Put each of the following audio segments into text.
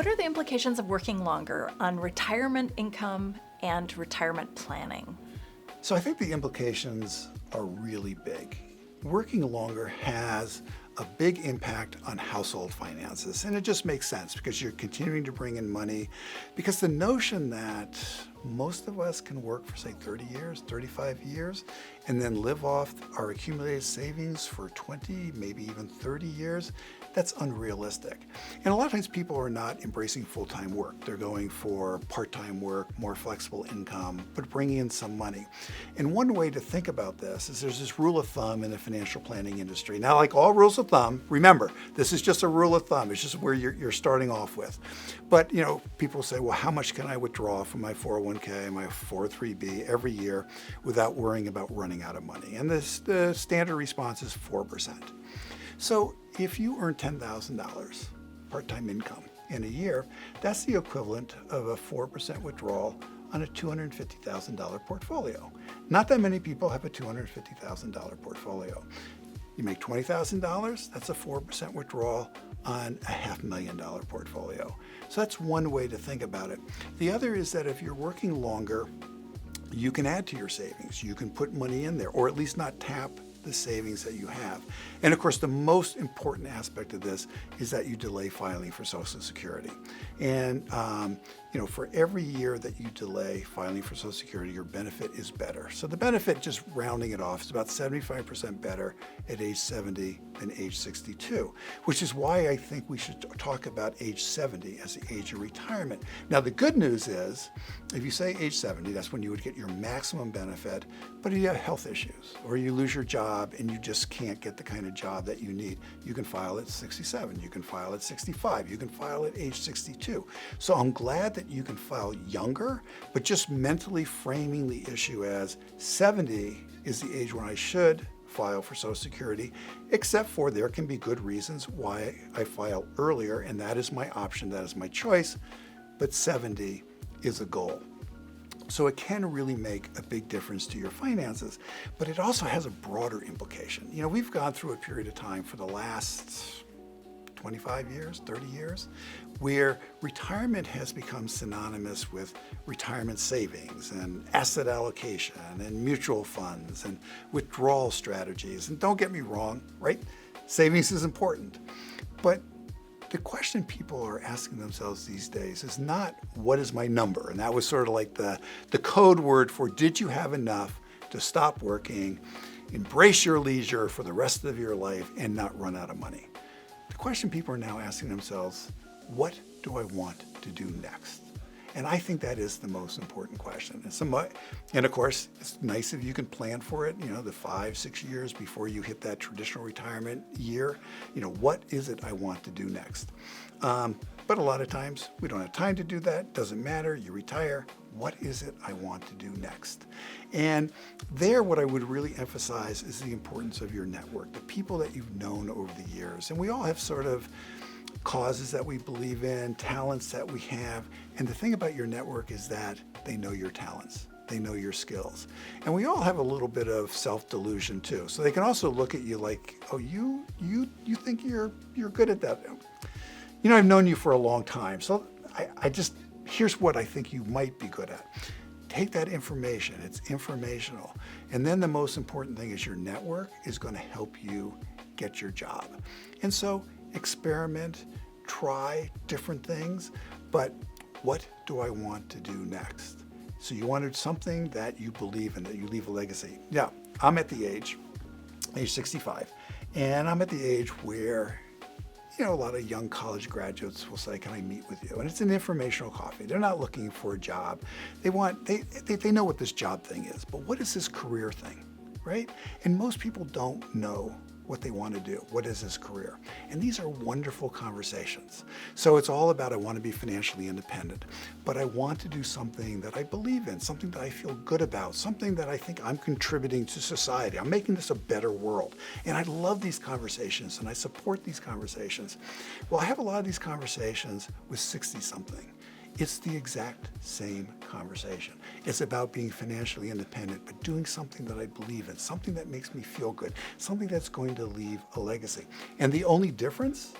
What are the implications of working longer on retirement income and retirement planning? So I think the implications are really big. Working longer has a big impact on household finances, and it just makes sense because you're continuing to bring in money, because the notion that most of us can work for, say, 30 years, 35 years, and then live off our accumulated savings for 20, maybe even 30 years, that's unrealistic. And a lot of times people are not embracing full-time work. They're going for part-time work, more flexible income, but bringing in some money. And one way to think about this is there's this rule of thumb in the financial planning industry. Now, like all rules of thumb, remember, this is just a rule of thumb. It's just where you're starting off with. But, people say, well, how much can I withdraw from my 401k, my 403b every year without worrying about running out of money? And the standard response is 4%. So if you earn $10,000 part-time income in a year, that's the equivalent of a 4% withdrawal on a $250,000 portfolio. Not that many people have a $250,000 portfolio. You make $20,000, that's a 4% withdrawal on a $500,000 portfolio. So that's one way to think about it. The other is that if you're working longer, you can add to your savings. You can put money in there, or at least not tap the savings that you have. And of course, the most important aspect of this is that you delay filing for Social Security. And for every year that you delay filing for Social Security, your benefit is better. So the benefit, just rounding it off, is about 75% better at age 70 than age 62, which is why I think we should talk about age 70 as the age of retirement. Now, the good news is, if you say age 70, that's when you would get your maximum benefit, but if you have health issues or you lose your job and you just can't get the kind of job that you need, you can file at 67, you can file at 65, you can file at age 62. So I'm glad that you can file younger, but just mentally framing the issue as 70 is the age when I should file for Social Security, except for there can be good reasons why I file earlier, and that is my option, that is my choice, but 70 is a goal. So it can really make a big difference to your finances, but it also has a broader implication. We've gone through a period of time for the last 25 years, 30 years, where retirement has become synonymous with retirement savings and asset allocation and mutual funds and withdrawal strategies. And don't get me wrong, right? Savings is important. But the question people are asking themselves these days is not, what is my number? And that was sort of like the code word for, did you have enough to stop working, embrace your leisure for the rest of your life, and not run out of money? The question people are now asking themselves, what do I want to do next? And I think that is the most important question. And of course, it's nice if you can plan for it, the 5-6 years before you hit that traditional retirement year. What is it I want to do next? But a lot of times we don't have time to do that. Doesn't matter. You retire. What is it I want to do next? And there, what I would really emphasize is the importance of your network, the people that you've known over the years. And we all have sort of causes that we believe in, talents that we have. And the thing about your network is that they know your talents. They know your skills. And we all have a little bit of self-delusion too. So they can also look at you like, oh, you think you're good at that. I've known you for a long time. So here's what I think you might be good at. Take that information. It's informational. And then the most important thing is your network is going to help you get your job. And so experiment, try different things, but what do I want to do next? So you wanted something that you believe in, that you leave a legacy. Now, I'm at the age 65, and I'm at the age where a lot of young college graduates will say, can I meet with you? And it's an informational coffee. They're not looking for a job. They know what this job thing is, but what is this career thing, right? And most people don't know what they want to do. What is this career? And these are wonderful conversations. So it's all about, I want to be financially independent, but I want to do something that I believe in, something that I feel good about, something that I think I'm contributing to society. I'm making this a better world. And I love these conversations and I support these conversations. Well, I have a lot of these conversations with 60-something. It's the exact same conversation. It's about being financially independent, but doing something that I believe in, something that makes me feel good, something that's going to leave a legacy. And the only difference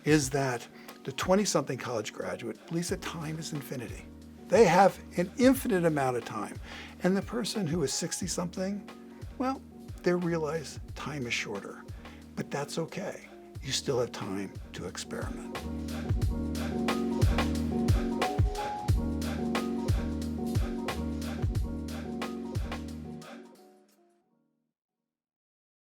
is that The 20-something college graduate believes that time is infinity. They have an infinite amount of time. And the person who is 60-something, well, they realize time is shorter. But that's okay. You still have time to experiment.